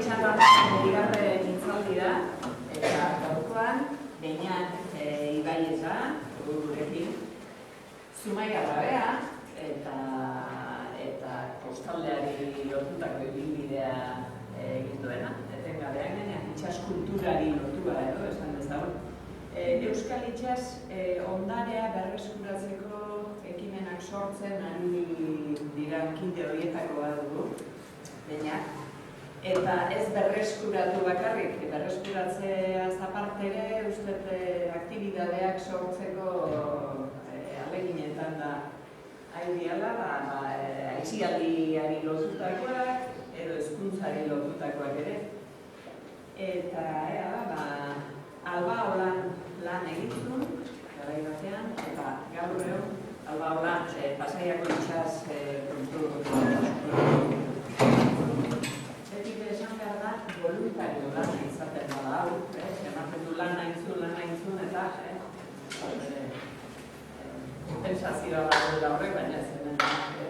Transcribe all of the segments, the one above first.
izan da bigarren hitzaldi da, eta gaurkoan Beñat Ibaieza gurekin Zumaia Rabea eta kostaldeari lotutako ibilbidea egin duena, etengabean genean itsas kulturari lotua edo esan dezagun. Euskal itsas ondarea berreskuratzeko ekimenak sortzen ari dira kide horietako bat dugu, Beñat. Eta ez berreskuratu bakarrik, berreskuratzeaz aparte ere, uste aktibidadeak sortzeko aleginetan da aidiala, aizialdiari lotutakoak, edo hezkuntzari lotutakoak ere. Eta Alba Olan lan egitun, garai batean, eta gaur egun Alba Olan Pasaiako itsas kultur esan behar da, voluntario lan izaten bada hau, ematen du lan nahintzun, eta pensazioa da horrek, baina ez hemen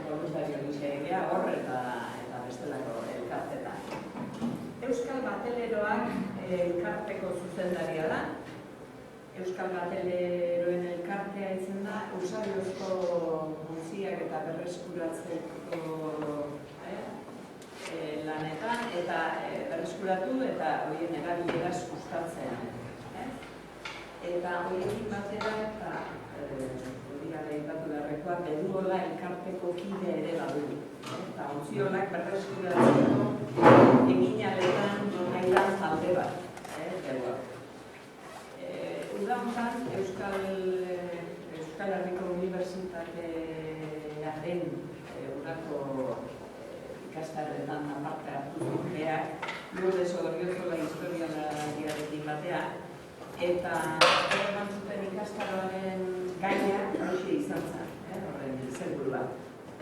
voluntario gisa egia hor eta bestelako elkartetan. Euskal Bateleroak elkarteko zuzendaria da. Euskal Bateleroen elkartea izan da, Eusadiozko ontziak eta berreskuratzeko lanetan, eta berreskuratu eta horien erabilera sustatzen. Eta horiekin batera eta hori gara ipatu beharrekoa, Beduola elkarteko kide ere badu. Eta ontziolak berreskuratzeko eginaletan nahilan alde bat. Udantan Euskal Herriko Unibertsitatearen urako ikastarretan aparte hartu zuteak, Lourdes Odriozola historialariarekin batea, eta eman zuten ikastarroaren gaia hori izan zen, horren izenburua.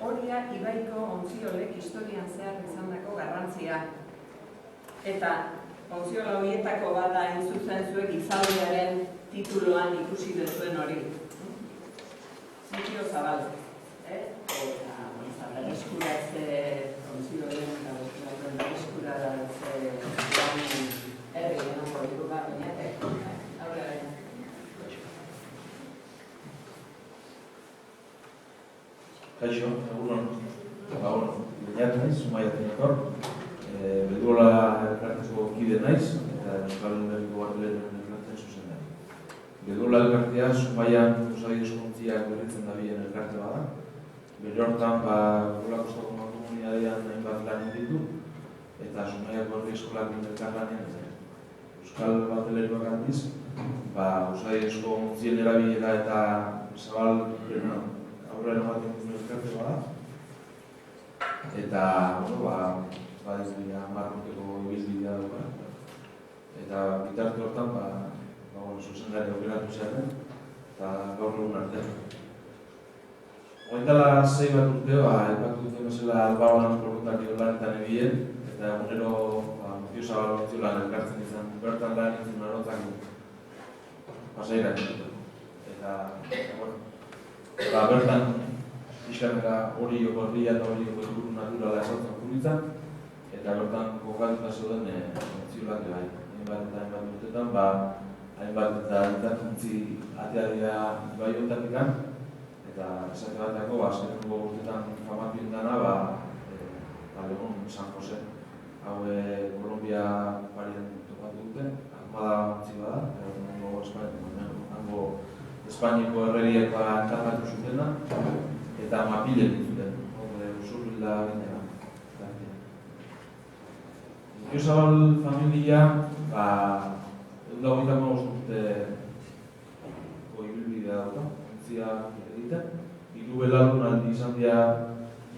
Horia Ibaiko ontziolek historian zehar izandako garrantzia. Eta ontziola horietako bada entzutzen zuek izaldiaren tituloan ikusi duzuen hori. Zikio Zabal. Eta berreskuratze ontziolen eta berreskuratze lanen herri denoko diru bat Beñatek. Aurre baina. Kaixo, egunon. Beñat naiz, Zumaia Teñakor. Beduola elkarteko kide naiz, eta Euskal Herriko Bateleroen elkarteen zuzendari. Beduola elkartea Zumaian Eusadiozko ontziak berritzen dabien elkarte bada. Bere hortan, Beduola kostako komunitatean hainbat lan ditu, eta Zumaiako herri eskolak elkarlanean Euskal Bateleroak handiz, Eusadiozko ontzien erabilera eta zabal aurrera ematen duen elkarte bada. Eta, ez dira, marroteko ibilbidea dugu. Eta bitarte hortan, zuzendari aukeratu zearen, eta gaur egun arte. Hogeitala 6 bat urteo, epatu duten bezala Alba Olan voluntario lanetan ebien, eta egunero Mozio Zabal ontziolan elkartzen izan, bertan lan izan arotzako pasairak ditu. Eta bertan, pixkanera hori joko herria eta hori joko helburu naturala esatzen juritzen, eta bertan kokatuta zeuden ontziolak bai. Hainbat urtetan, hainbat eta interfuntzi atea dira Ibai honetatik, eta esate bateko, azkeneko urtetan famatu indana, León San Jose. Hau Kolombia parien topatu dute, armada ontzi bada, hango Espainiko herreriek enkargatu zutena, eta Mapile dituzten, Usurbilda gindena. Mozio Zabal familia, 125 urte ibilbidea dauka, ontzia egiten. Hiru belaunaldi izan dira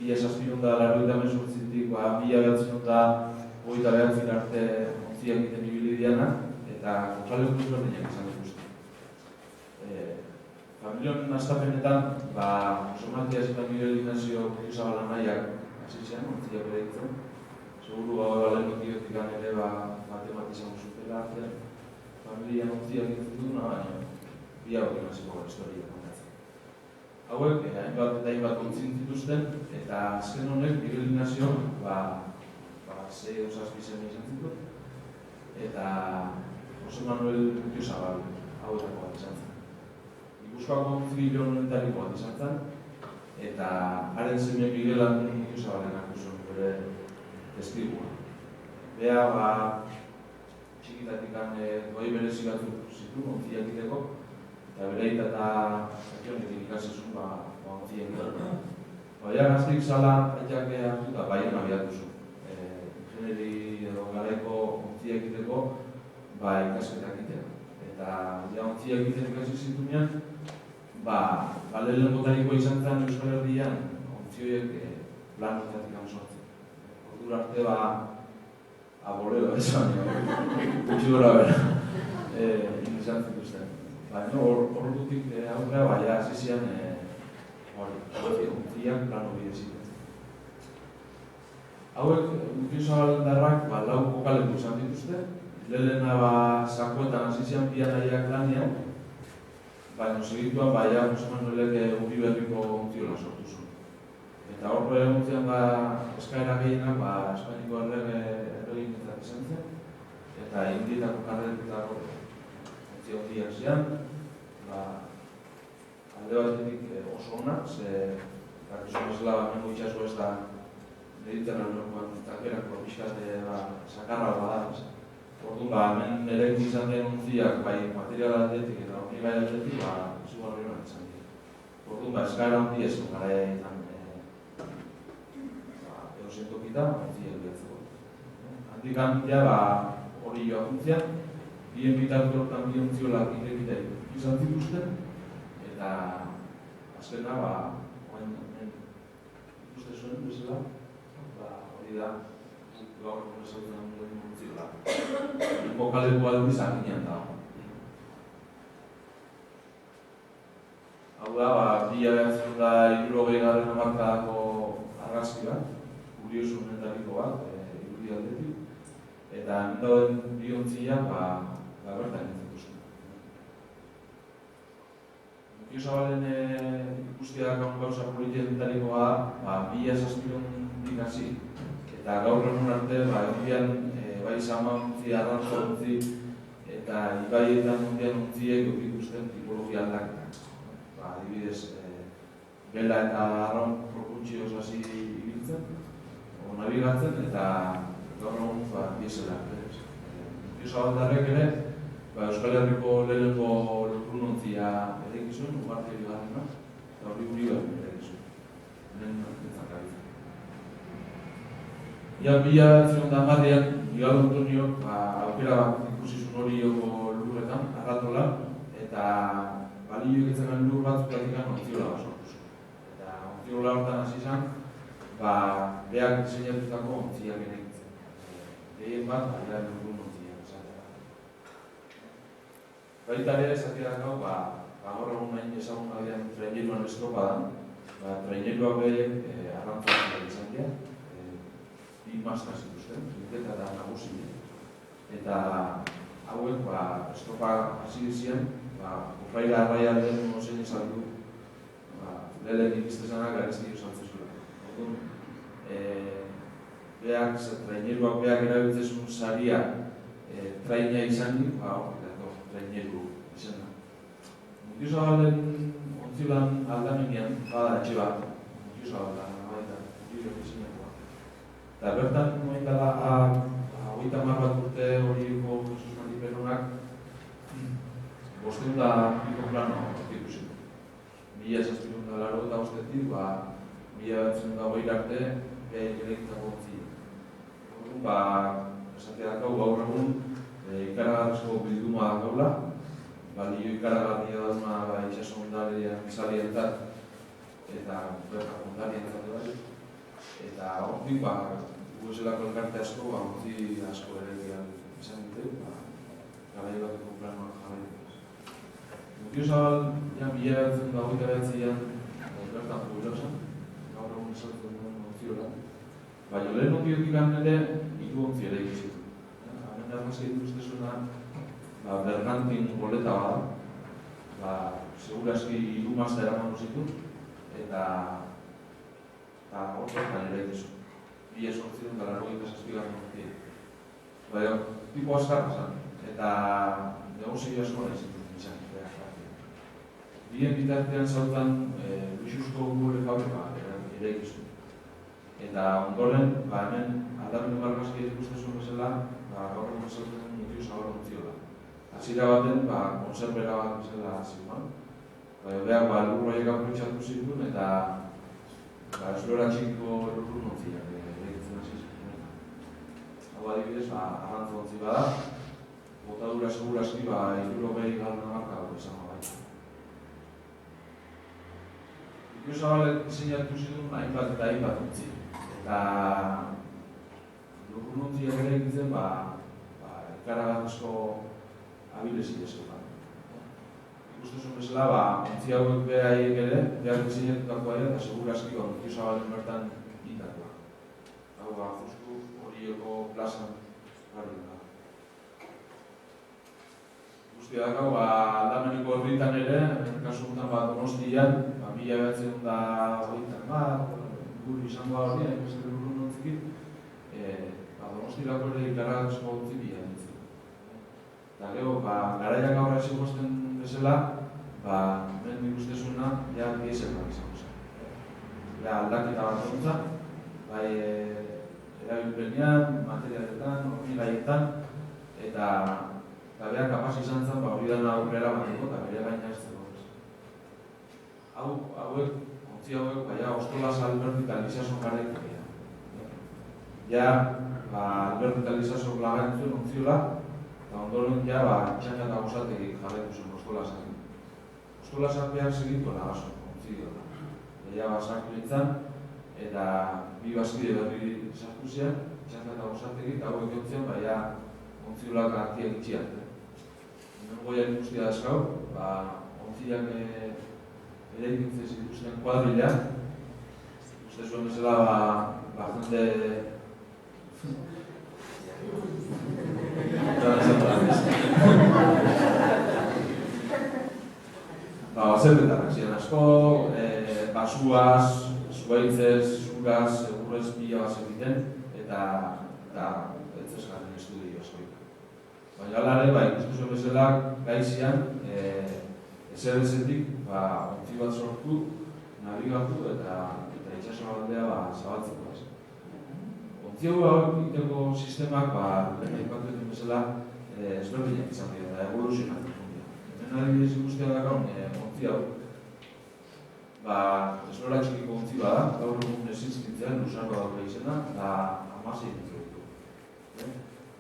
1788-tik 1929 arte ontzia egiten ibili direnak, eta kontraleko desberdinak izan dituzte. Familion hastapenetan, Jose Matias eta Miguel Ignacio Mozio Zabal anaiak hasi ziren ontzia bere egiten. Seguru baleko tiotik ere matematizan zutela artean. Familian ontziak egiten duna, baina bi hauek hasiko historia kontatzen. Hauek, hainbat eta hainbat ontzin zituzten, eta azken honek, Miguel Ignacio, 6 edo 7 zen izan zituen, eta Jose Manuel Gutiozabal hauetako bat izan zen. Gipuzkoako ontzigile honetariko bat izan zen, eta haren zeme Miguel Antonio Gutiozabalen hartu zuen bere testigua. Bea, txikitatik goi berezi batzuk zituen ontzia egiteko, eta bere aita eta zakionetik ikasi zuen ontzia egiteko. Baina gazteik zala aitak hartu eta baien abiatu zuen. Ingeneri edo garaiko ontzia egiteko ikasketak egiteko. Eta ontzia egiten ikasi zitunean, lehen botariko izan zen Euskal Herrian ontzioiek planoetatik sortzen. Ordura arte aboreo esan, gutxi gora bera, izan zituzten. Baina ordutik aurrera hasi zian ontziak plano bide ziren. Hauek Gutiozabalen darrak lau kokaleku izan dituzte, lehena sakoetan hasi zian pianaiak lanean, baina segituan Jose Manuelek Uri Berriko ontziola sortu zuen. Eta horre ontzian eskaera gehienak Espainiko erreginetak izan zen, eta indietako karretutako ontziak zian, alde batetik oso ona, ze Gizon bezala mengo itxaso ez da Mediterraneoan takerako pixkate sakarra bada. Orduan, hemen erek izan den ontziak, material atletik eta hori gai atletik, zugarri honak izan dira. Orduan, eskaera ontzi ez gara egin eusentokita, ontziak bihatzeko. Handik handia, hori joa ontzian, bien bitartu hortan bi ontziolak irekita izan zituzten, eta azkena, ikuste zuen bezala, hori da, gaur esatzen duen ontziola. Kokaleku aldu izan ginean da. Hau da, 1960 hamarkadako argazki bat, kurioso honetariko bat, irudi aldetik, eta dauden bi ontzia, bertan nintzen. Gutiozabalen ikusteak gauza politienetarikoa, 2007 hasi, eta gaur egun arte, egian, bai sama ontzi, arrantza ontzi, eta ibaietan ondian ontziek ikusten tipologia aldaketak. Adibidez, bela eta arraun propuntxioz hasi ibiltzen, nabigatzen, eta gaur egun diesela. Gutiozabaldarrek ere, Euskal Herriko lehenengo lurrun ontzia erekizuen, ugarte bigarrena, eta hori Uri Berri erekizuen. Hemen nortetzak gabitzen. Ia 1910an, Miguel Antonio aukera bat ikusi zuen hori lurretan, arratola, eta balioek etzen lur bat platikan ontziola bat sortu zuen. Eta ontziola hortan hasi izan, beak diseinatutako ontziak erekitzen. Gehien bat, lurrun ontziak esatea. Baita ere, esateak hau, gaur egun nahin ezagun gadean traineruan estropadan, traineruak behek arrantzak izan dira, bi maska zituzten, zinteta eta nagusi. Eta hauek, estropa hasi dizien, Ufaira arraia lehen mozen izan du, lehen ikiztezanak gareztik izan zezula. Beak, traineruak beak erabiltzezun saria traina izan dik, traineru izan da. Gutiozabalen ontzilan aldamenean, bada etxe bat, Gutiozabalen eta bertan, noen dela, 30 bat urte horieko Jesus Mantiperonak bosteun da piko plano ikusi. 1785 eta 1920 arte erekitako ontzi. Esateak hau gaur egun ikaragarrizko bilduma gaula, balio ikaragarria dauna itxaso ondalean bizalienetan eta berta ondalienetan bai. Eta hortik, guezelako elkarte asko, ontzi asko ere izan dute, garai bateko planoak jarraituz. Gutiozabal, 1929an, bertan jubilatzen, gaur egun esatzen duen ontziola. Baina lehen ondiotik ere, hiru ontzi ere ikizitu. Hemen argazki dituzte zuena, bergantin boleta bada, segurazki hiru mazta eramango zituen, eta horretan ere dizu. 1887. Baina, tipo askarra zen, eta negozio asko nahi zituen izan. Bien bitartean zautan luxuzko gure fabrika ere ikusten. Eta ondoren, hemen aldapen barrazki ikustezun bezala, gaur egun zauten nutio zabala ontziola. Hasiera baten, konserbera bat bezala ziuan. Beak, lurroiek aprotxatu zituen eta esplora txikiko lurru nontziak egitzen hasi zituen. Hau adibidez, arrantza ontzi bada, botadura segurazki 60 galden marka izango baita. Nutio zabalek diseinatu zituen hainbat eta hainbat ontzi. Eta lurru nontziak ere egitzen, ikaragat asko abilezi deskotan. Ikustezun bezala, ontzi hauek behaiek ere, behar diseinatutako aia eta segurazki Nutio Zabalen bertan indakoa. Hau, justu horieko plazan garri da. Guztia dakau, aldameniko herritan ere, kasu honetan Donostian, 1920 guri izango da hori, hainbeste lurru nontzikin, Donostirako ere ikaragazko ontzi bila ditzen. Eta gero, garaiak aurra ezegoazten bezala, hemen ikustezuna, dieselak izango zen. Aldaketa bat zontzan, erabilpenean, materialetan, hornigaietan, eta behar kapaz izan zen, hori dena aurrera bateko eta bere gaina ez zego. Hauek, ontzi hauek, ostolas albertikalizazon garaik dira. Albertikalizazon lagaintzuen ontziola, eta ondoren txanga eta gozategik jarretu zen ostolasak. Ostolasak behar segitu lagazo, ontzi dira. Sartu nintzen, eta bi bazkide berri sartu zian, txanga eta gozategik, eta hauek jontzen, ontziolak hartiak itxiak. Goiak ikustia dazkau, ontziak ere ikintzen zituzten kuadrilla. Uste zuen bezala, jende... Zerbetarrak ziren asko, basuaz, zuaitzez, zuraz, egurrez pila bat egiten, eta etzesgarren estudio askoik. Baina alare, ikustu zuen bezala, gaizian, ezer-ezetik, ontzi bat sortu, nabigatu eta itxaso aldea zabaltzeko. Ontzi hau egiteko sistemak, lehen ipatuten bezala, ezberdinak izan dira, eta evoluzionatzen dira. Hemen adibidez ikustea dakar, ontzi hau, esplora txikiko ontzi bada, gaur egun ezizkitzen, lusarko daure izena, eta amasei ditu.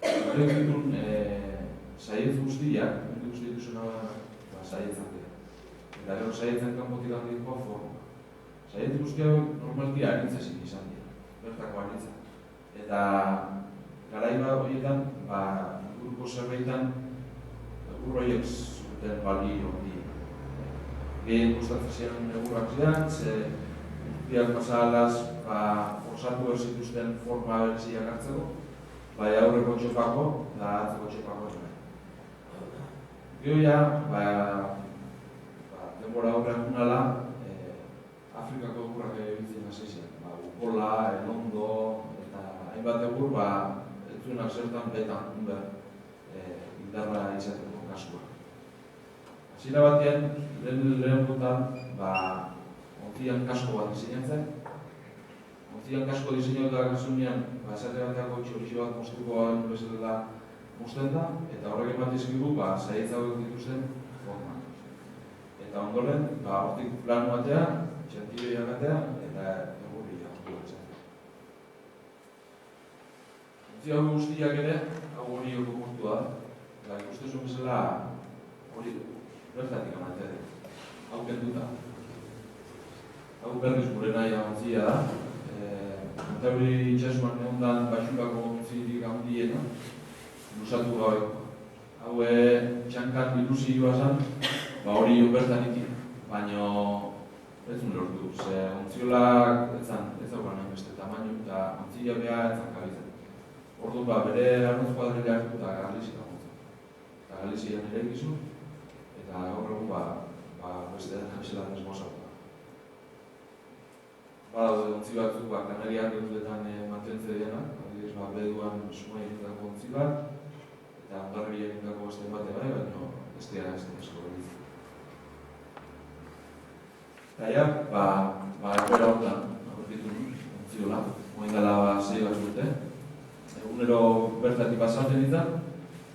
Horrek ditun, saietz guztiak, dituzuna saietzak dira. Eta gero saietzen kanpotik handikoa forma. Saietz guztiak normalki aritzezik izan dira, bertako aritzak. Eta garaiba horietan, inguruko zerbaitan, egurroiek zuten balio hori. Gehien gustatzen ziren egurrak ziren, ze guztiak pasalaz osatu zituzten forma bereziak hartzeko, aurreko txopako eta atzeko txopako zen. Gero denbora horrean unala, Afrikako egurrak egitzen hasi ziren. Ukola, elondo, eta hainbat egur, ez zuenak zertan betan indarra izateko kasua. Hasiera batean, lehen gutan, ontzian kasko bat diseinatzen. Ontzian kasko diseinatuak kasunean, esate bateako txorixo bat moztuko bezala mozten da, eta horrek ematizkigu, saietza hauek dituzten forma. Eta ondoren, hortik plano batea, txantibia batea, eta egurri jautu batzen. Ontzi hau guztiak ere, hau hori joko kontua da, ikustezun bezala hori bertatik amatea hau kenduta. Hau berriz gure nahi ontzia da. Montauri itxasuan neondan baxurako ontzirik handiena, lusatu gabeko. Hau txankan biluzi joa zen, hori bertan ikin, baina ez zuen lortu. Ze ontziolak ez zaukan nahi beste tamaino eta ontzia beha ez zan kabitzen. Ordu bere arnoz kuadrilla hartu eta galizia gontzen. Eta galizia nire egizu, eta gaur egun beste dena bezala desmozatu da. badaude ontzi batzuk, Kanariar Eguletan mantentzen dena, adibidez, Beduan Sumaietetako ontzi bat, eta Hondarribiarekiko beste bate bai, baina ez dira asko beritzen. Eta ja, erbera hortan, aurkitu ontziola, moin dela 6 bat urte. Egunero bertatik pasatzen ditan,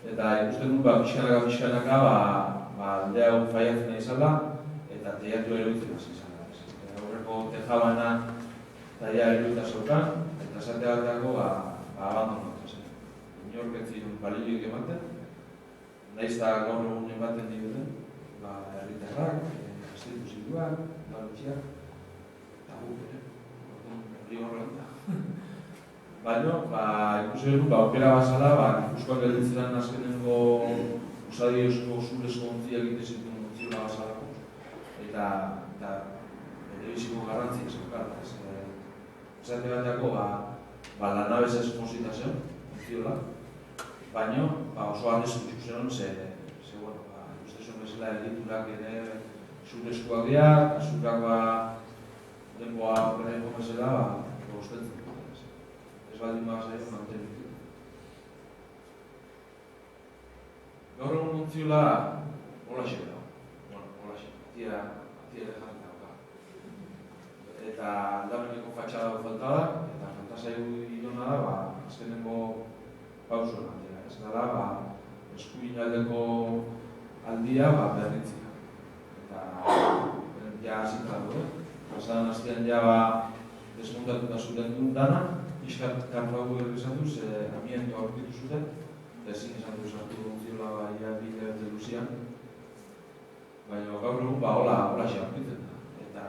eta ikusten du, pixkanaka, aldea hau faiatzen nahi izala, eta teiatu eruditzen hasi izala. Aurreko tejabana taia eruditzen zaukan, eta esate bateako abandonatu zen. Inork ez zion balioik ematen, nahiz eta gaur egun ematen diguten, herritarrak, instituzioak, galetxiak, eta guk ere, hori horretan da. Baina, ikusi dugu, aukera bazala, Gipuzkoan gelditzen azkenengo usadiozko zurezko ontziak egiten zituen ontziola bazalako, eta bere biziko garrantzia zeukala. Esate bateako, Lanabes espositazioa, ontziola, baina oso arrezko txuzen ikuste zuen bezala egiturak ere zurezkoak dira, azurrak denboa horreneko bezala, ustetzen. Ez baldin bazaion mantenitu. Gaur egun ontziola holaxe da. Holaxe, atia ere jarri dauka. Eta aldameneko fatxada falta da, eta fantasaiu idona da, azkenengo pauso ematea. Ez dara, eskuin aldeko aldia berritzea. Eta ja hasita du, pasadan astean ja desmontatuta zuten duen dana, pixkat karlagu izan duz, amientoa aurkitu zuten, eta ezin izan duz hartu ontziola bide bete luzian. Baina gaur egun hola xe aurkitzen da. Eta,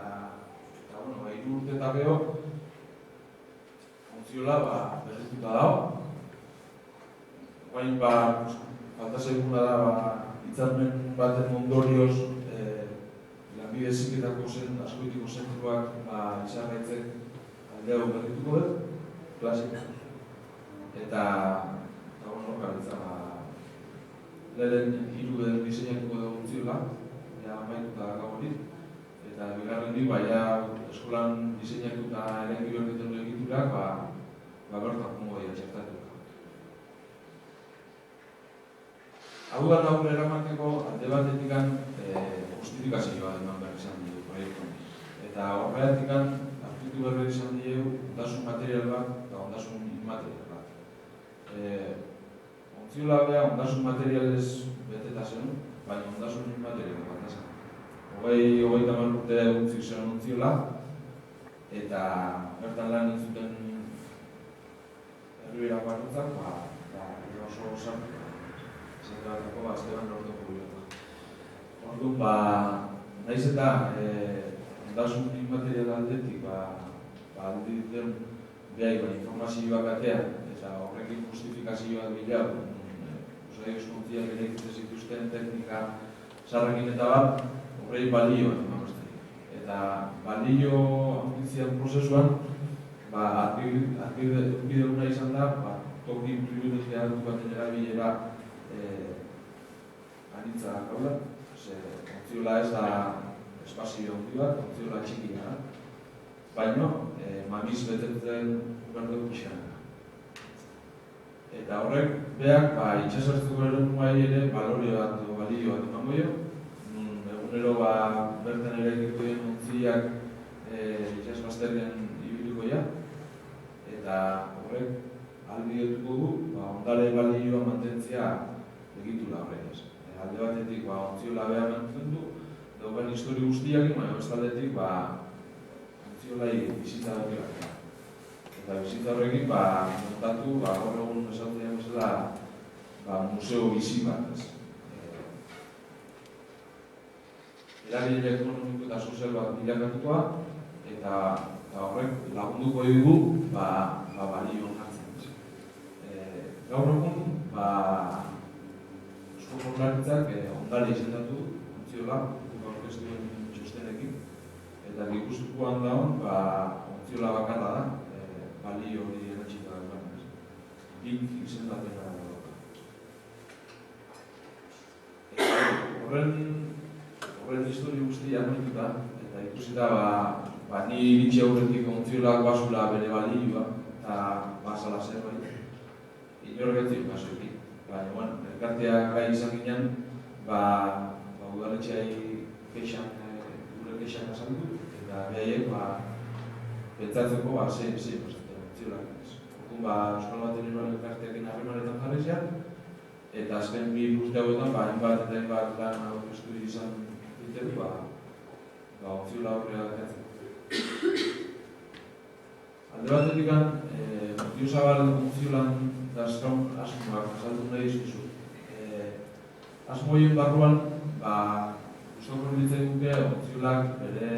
3 urte eta geho, ontziola berrituta dago. Guain falta segunda da, hitzarmen baten ondorioz, lanbide heziketako askoitiko zentroak izarraitzek aldea berrituko dut, klasika. Eta gabiltza, lehen 3 diseinatuko dugu ontziola, amaituta gaborit, eta bigarren dik, eskolan diseinatuta erengi berriten duen egiturak, bertan jongo dira txertatu. Hau da aurre eramateko alde batetikan justifikazioa eman behar izan dugu proiektu. Eta horreatikan aurkitu behar izan dugu ondasun material bat eta ondasun inmaterial bat. Ontziola bea ondasun materialez beteta zen, baina ondasun inmaterial bat zen. 30 urte guntzik zen ontziola, eta bertan lan nintzuten herriberako hartutzak, oso sartuta. Zate batako, azteban lortuko bilotak. Orduan, nahiz eta ondasun inmaterial aldetik, alditen behar informazioak atean, eta horrekin justifikazioak bilau, usaioz kontziak ere egiten zituzten teknika zarrekin eta bat, horrei balioan emamazterik. Eta balio aurkitzian prozesuan, arkideguna izan da, toki privilegio altu baten erabilera anitza gaula. Ontziola ez da espazio handi bat, ontziola txikia da. Baina, mamiz betetzen berdu pixana. Eta horrek, behak, itxasartzeko ere balio bat emango jo. Egunero bertan ere egiten ontziak itxasbazterien ibiliko ja. Eta horrek, albidetuko du, ondare balioa mantentzia egitura horretaz. Alde batetik, ontziola beha mantendu, dauken histori guztiak, baina bestaldetik, ontziolai bizitza daukela. Eta bizitza horrekin, montatu, gaur egun esatzen bezala, museo bizi bat. Eragile ekonomiko eta sozial bat bilakatutua, eta horrek lagunduko dugu, balio jartzen. Gaur egun, Eusko Jaurlaritzak ondare izendatu ontziola, aurkeztuen txostenekin, eta Gipuzkoan dagoen, ontziola bakarra da, balio hori eratxita da. Bik izendatzen da. Horren histori guztia amaituta, eta ikusi da ni iritsi aurretik ontziolak basula bere balioa, eta basala zerbait. Inork ez dio kasuekin. Baina, elkartea gai izan ginen, udaletxeai gure kexan azaldu, eta behaiek pentsatzeko zein pasatzen ontziolak. Orduan, Euskal Bateriaren elkarteakin harremanetan jarri zian, eta azken bi urte hauetan, hainbat eta hainbat lan aurkeztu izan ditugu, ontziola aurrera geratzen. Alde batetik, Montio Zabal ontziolan dazkaun asmoak azaldu nahi izkizu. Asmo horien barruan, gustatuko ditzen duke ontziolak bere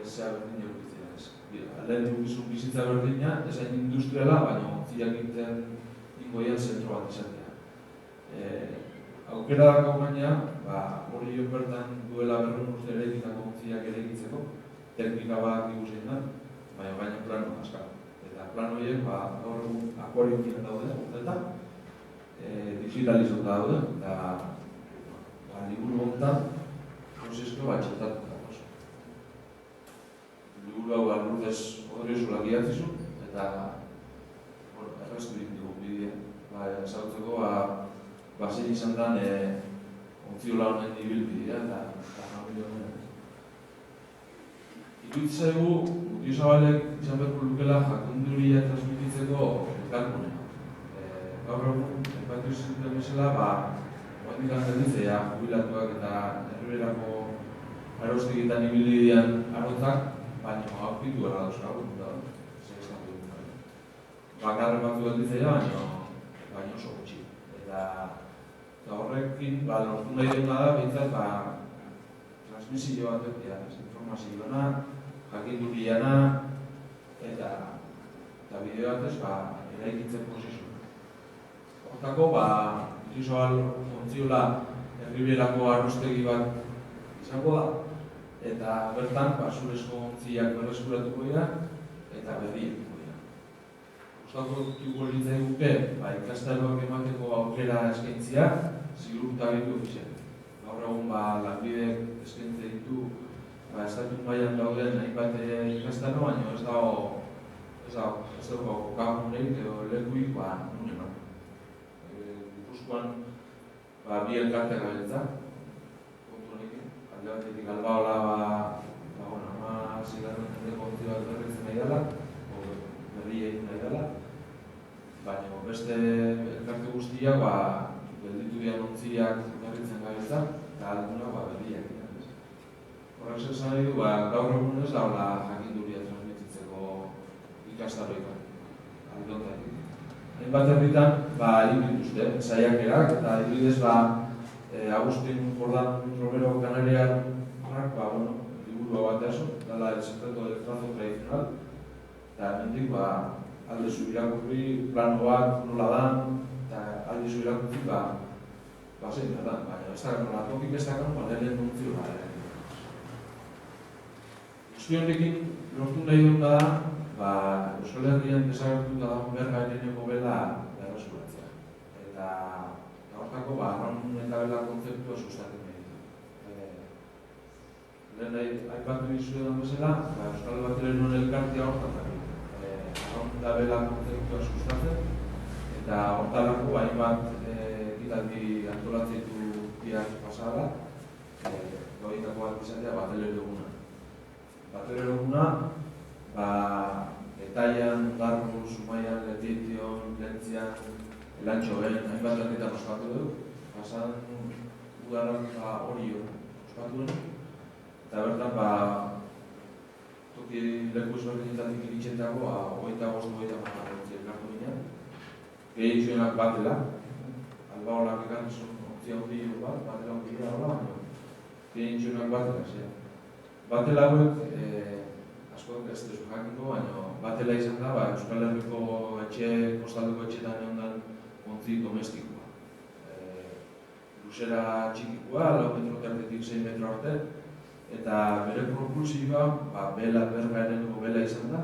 zea berdina edukitzea. Lehen dugizun bizitza berdina, ezain industriala, baina ontziak egiten ingoian zentro bat izatea. Aukera dakau baina, hori jo bertan duela 100 urte eraikitako ontziak eraikitzeko, teknika bat ikusten da, baina plano askar. Eta plano horiek gaur egun akuarioekin daude, urteetan, digitalizatuta daude, eta liburu honetan prozesko txertatuta. Liburu hau Lourdes Odriozola gidatzizu, eta erraztu ditu bidea. Ezagutzeko, zein izan den ontziola honen ibilbidea eta familia honen. Iruditzaigu, Montio Zabalek izan beharko lukela jakinduria transmititzeko elkargunea. Gaur egun, aipatu izan bezala, oraindik gelditzea jubilatuak eta herriberako aroztegietan ibili diren arotzak, baina aurkitu gara dauzkagu, bakarren batzu gelditzea, baina oso gutxi. Eta horrekin, lortu nahi dena da, behintzat, transmisio bat egitea, informazioana, jakinduriana, eta bideo batez, eraikitzen prozesu. Hortako, Montio Zabal ontziola herriberako arrostegi bat izango da, eta bertan, zurezko ontziak berreskuratuko dira, eta berriak. Gustatuko litzaiguke, ikastaroak emateko aukera eskaintzia, ziurtagitu egiten. Gaur egun lanbidek eskaintzen ditu, estatu mailan dauden hainbat ikastaro, baina ez dago kokagunerik edo lekuik nunen. Gipuzkoan bi elkarteak gabiltza, kontu honekin. Alde batetik Albaola, zigarren ontzioak berritzen nahi dela, berriek nahi dela, baina beste elkarte guztiak gelditu dian ontziak berritzen gabiltza, eta alduna berriak. Horrek esan nahi du, gaur egun ez daula jakinduria transmititzeko ikastaroetan, aldontatik. Hainbat herritan, egin dituzte, saiakerak, eta adibidez, Agustin Jordan Romero Canarian, liburu bat jaso, dela El secreto del trazo tradicional, eta hemendik aldezu irakurri, plano bat, nola dan, eta aldezu irakurri, zein da, baina ez da, tokik ez da, lehen ontzioa. Guzti honekin, lortu nahi dut da, Euskal Herrian desagertuta dagoen bergaineneko bela berreskuratzea. Eta hortako, arraun eta bela kontzeptua sustatzen nahi ditu. Lehen aipatu dizuetan bezala, Euskal Bateriaren elkartea hortan da. Arraun eta bela kontzeptua sustatzen, eta hortarako hainbat ekitaldi antolatzen ditu biak pasada, goitako bat izatea Batelero eguna. Batelero eguna, Etaian, Darru, Zumaian, Letition, Lentzian, Elantxoen, hainbat herritan ospatu dugu. Pasan udaran Orio ospatu dugu. Eta bertan, toki leku ezberdinetatik iritzen dago, 25-28 elkartu ginen. Gehitzuenak Batela, Albaolak ekarrizun ontzia hundi bat, Batela hundi gara, baina gehitzuenak Batela. Batela hauek, askoak ez duzu jakiko, baina Batela izan da, Euskal Herriko kostalduko etxetan egon ontzi domestikoa. Luzera txikikoa, 4 metro tartetik 6 metro arte, eta bere propulsioa bergaereneko bela izan da,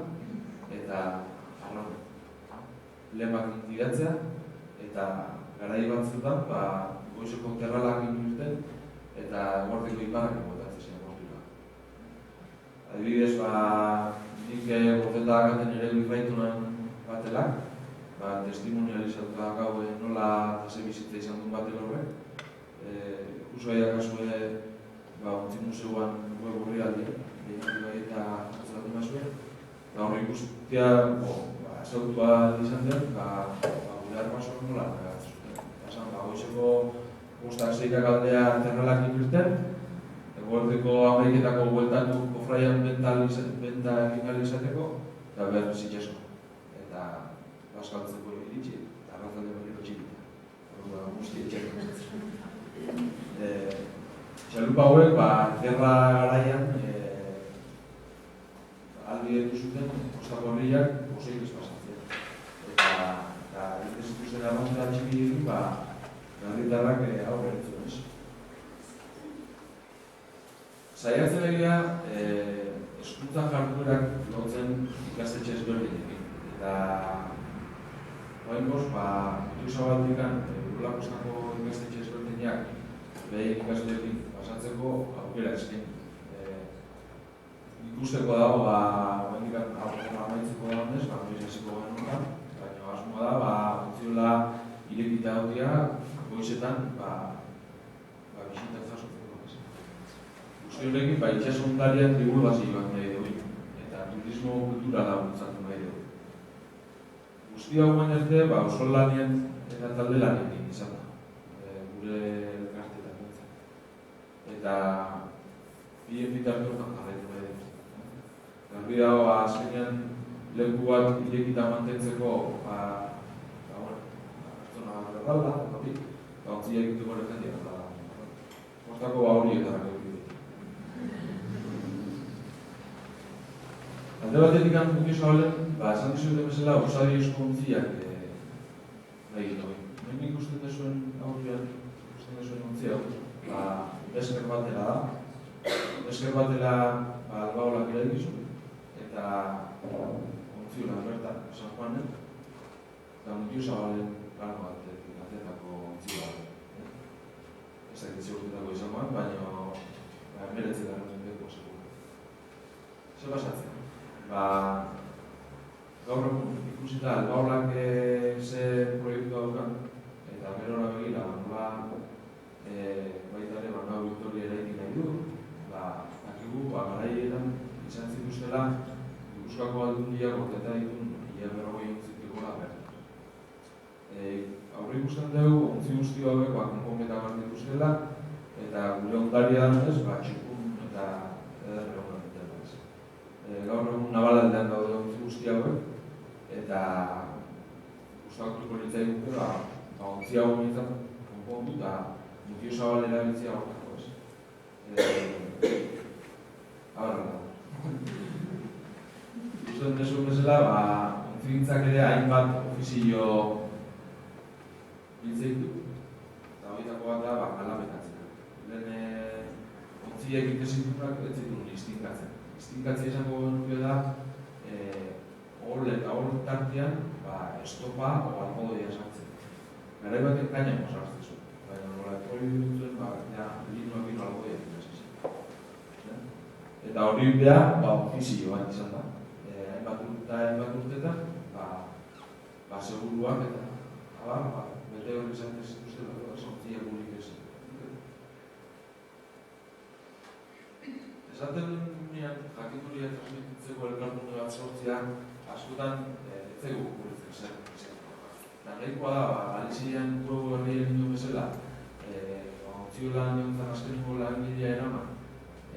eta lemak intidatzea, eta garai batzutan, goizeko terralak inurten, eta guardiko iparrak botatzen ziren. Adibidez, nik bofeta dakaten ere irraitunan batela, testimonializatuta dakau nola tase bizitza izan duen batela horrek. Ikusua idakazue ontzi museuan web horri aldi, eta atzeratu mazue. Horri ikustia ezautua izan den, gure arpasoak nola zuten. Goizeko guztak zeirak aldea terralak ikirten, eguerdeko Ameriketako bueltatu kofraian benta egin izateko, eta behar zitxesko. Eta baskaltzeko iritsi, eta arrazalde berriro txikita. Guzti etxeko. Txalupa hauek, gerra garaian, aldi edu zuten, kostako horriak, oseik ez pasatzen. Eta ez zituzen arrazela txiki egin, herritarrak aurre entzun ez. Saiatzen egia, hezkuntza jarduerak lotzen ikastetxe ezberdinekin. Eta oraingoz, Mutiu Zabaldikan urlakostako ikastetxe ezberdinak behin ikasleekin pasatzeko aukera eskaini. Ikusteko dago, amaitzeko dagoenez, noiz hasiko genuela, baina asmoa da, utziola irekita daudia, goizetan, bisitak jasotzeko. Guzti horrekin, itxas ondarian divulgazioak nahi dugu, eta turismo kultura da bultzatu nahi dugu. Guzti hau baina arte, auzolanien eta talde lanekin izan da, gure elkarteetan nintzen. Eta bien bitarteotan jarraitu nahi dugu. Garbi dago, azkenean leku bat irekita mantentzeko, berralda, eta ontzia egiteko ere jendeak da. Kostako horietarak egin. Alde batetik Mutiu Zabalen, esan dizuten bezala, osadi eusko ontziak nahi dut. Hemen ikusten dezuen aurrean, ontzia, esker batela da. Esker batela albaolak eragizu, eta ontziola bertan, San Juanen, eta Mutiu Zabalen plano bat. Ez dakit ziurtetako izangoan, baina meretzen gara ninteko segur. Zer pasatzen? Gaur egun ikusita albaolak ze proiektu daukan, eta berora begira, nola baita ere Gau Victoria eraiki nahi du, dakigu, garaietan izan zituztela, Gipuzkoako aldundiak orketa ditun, ia berrogei ontziteko da bertan. Aurre ikusten dugu, ontzi guzti hauek konponketak bat dituztela, eta gure ondaria danez, txukun eta ederre honan dutela. Gaur egun nabalaldean daude ontzi guzti hauek, eta gustatuko litzaigun ontzi hau nintzen konpondu eta Mutiu Zabal erabiltzea horretako ez. Abarra da. Gusten desu bezala, ontzi gintzak ere hainbat ofizio biltzeitu, eta horietako bat da galametatzea. Lehen ontziek ikesitunak ez zituen istinkatzen. Istinkatzea esango nuke da hor eta hor tartean estopa o alkoholia sartzen. Garai batek kainako sartzen zuen, baina nola etorri dituzuen linoak alkoholia ikasizien. Eta hori beha ofizio bat izan da. Hainbat urtetan, seguruak eta bete hori izan ez zituzten, ontzia gulik ez. Esaten nian, jakituria transmititzeko elkarpuntu bat sortzea, askotan ez zaigu guretzen zer. Eta nahikoa da, Galizian dugu herrien nindu bezala, ontziola nintzen azkeniko langilea eraman,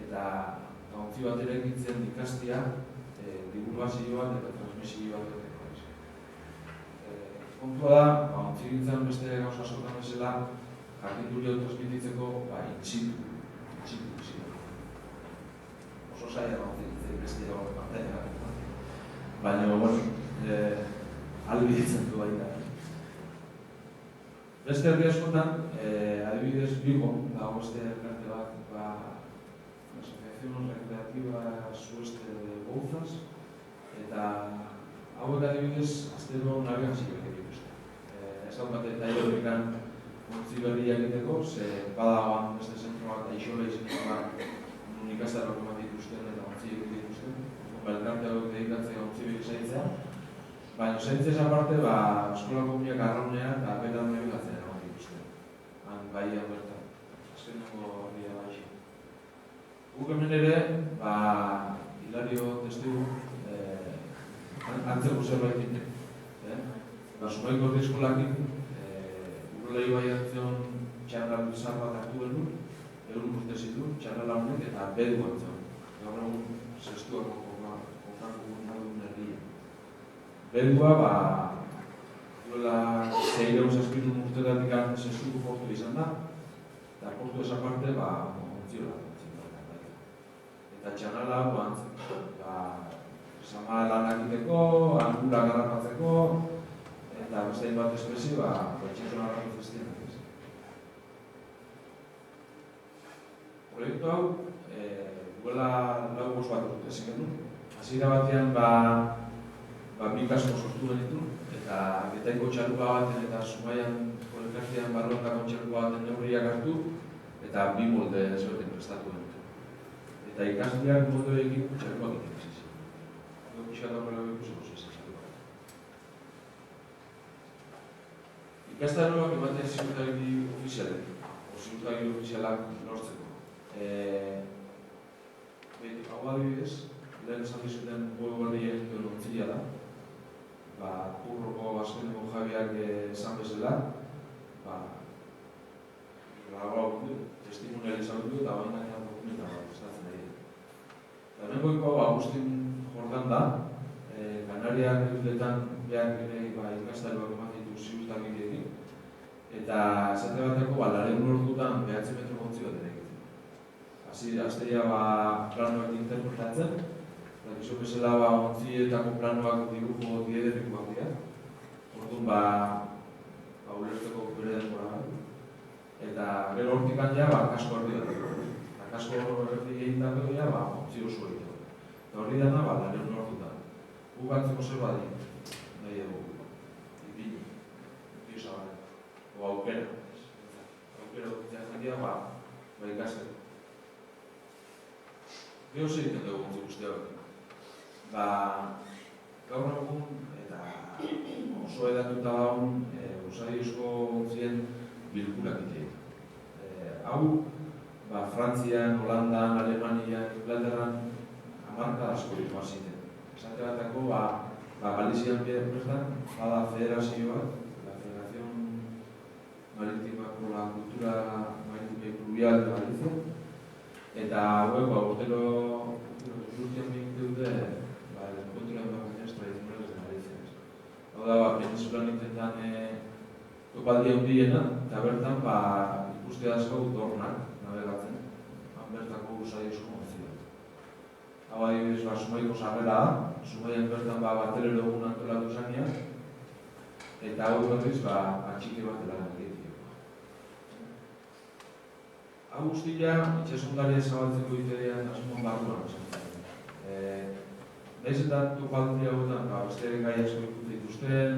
eta ontzi bat ere egitzen ikastia, divulgazioan eta transmisioan dut. Kontua da, ontzi gintzen beste gauza askotan bezala, jakituria transmititzeko itxitu. Oso zaila ontzi gintzen beste hori partean. Baina, albiditzen du baita. Beste herri askotan, adibidez Bilbon, dago beste elkarte bat, Asociación Recreativa Sueste de Bouzas, eta hauek adibidez, aztero navegazioak dituzte. Esan bat eta hilorikan ontzi berria egiteko, ze badagoan beste zentro bat, aixola izan bat nun ikastaroak eman dituzten eta ontziek dituzten, elkarteak dedikatzea ontziek zaintzea, baina zaintzez aparte, eskola komuniak arraunea eta beta nabigatzen eman dituzten. Han baian bertan, azkeneko horria baixi. Guk hemen ere, Hilario testigu, antzeko zerbait egin. Sumaiko eskolakin, urlei baiatzen txarral bizar bat hartu genuen, egun urte zitu, txarrala honek eta bedu antzen. Gaur egun zestuako konfranko gurnadun erdia. Bedua, duela 6-7 urtetatik zestuko portu izan da, eta portu esa parte, ontziola. Eta txarrala hau antzen. Sama lanak iteko, angura garrapatzeko, eta bestein bat espezi, txintxona garratu festian. Proiektu hau, duela lau bat urte ezin genuen. Hasiera batean, bi kasko sortu genitu, eta Getaiko txalupa baten eta Zumaian kolekazioan barruangako txalupa baten neurriak hartu, eta bi molde ezberdin prestatu genitu. Eta ikasleak molde egin txalupak egin. Ikastaroak ematen ziurtagiri ofizialek, ziurtagiri ofizialak lortzeko. Hau adibidez, lehen esan dizuten web horrien ontzila da, Purroko azkeneko jabiak esan bezala, testimonial izan du eta baina dokumenta bat estatzen ari. Eta nengoiko Agustin Jordan da, Kanariak egutetan behar gire ikastaroak eman ditu ziurtagiriekin, eta esate bateko laren lortutan 9 metro gontzi bat ere egiten. Azteria planoak interpretatzen, eta gizu bezala ontzietako planoak dibujo diederikoak dira. Orduan, ulertzeko bere denbora bat. Eta gero hortik ja, kasko erdi bat. Kasko erdi egin dago dira, ontzi oso egiten. Eta horri dena, laren lortutan. Gu batzeko zer badi, nahi dugu, ipini, zabaren, o aukera. Aukera dutzen jendia, ikasten. Gero zer egiten dugu ontzi guztia gaur egun, eta oso edatuta daun, Usadiozko ontzien bilkurak iteik. Hau, Frantzian, Holandan, Alemanian, Inglaterran, amarka asko ditu ziten. Esate batako, Galizian prestan, bada federazio bat, la Federación Marítima por la Cultura Marítima y Fluvial de Galicia, eta urtero urtean egin dute, encuentro de imágenes tradicionales de Galicia. Hau da, peninsulan intentan topaldi handiena, eta bertan ikuste asko dornak navegatzen, bertako Usadiozko ontzia. Hau adibidez, Zumaiko sarrera da, Zumaian bertan batelero egun antolatu zania, eta hau berriz, atxiki bat elan egitea. Hau guztia, itxasundari zabaltzeko itedean asmoan barruan esan. Naiz eta topaldi hauetan, beste gai asko ikutu dituzten,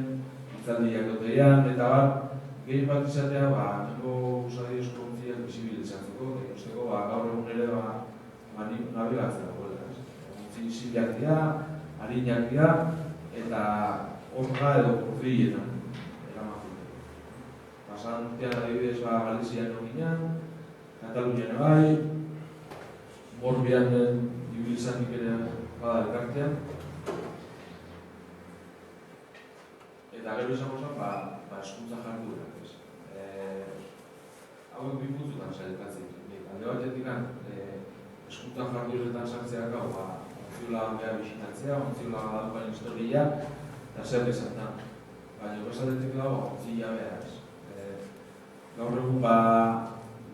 hitzaldiak duteian, eta gehien bat izatea, nengo Usadiozko ontziak bisibilizatzeko, ikusteko, gaur egun ere nabigatzen dagoela. Ziliak dira, harinak dira, eta horra edo kurrietan eramatute. Pasan urtean adibidez Galizian eginean, Katalunian ebai, Morbian ibilizanik ere bada elkartean. Eta gero izango zen, eskuntza jartu dira. Hauek bi puntutan zailkatzen. Alde batetik, eskuntza jartu diretan sartzeak hau, ontziola beha bisitatzea, ontziola daukan historia, eta zer izan da. Baina bezatetik dago, ontzila behaz. Gaur egun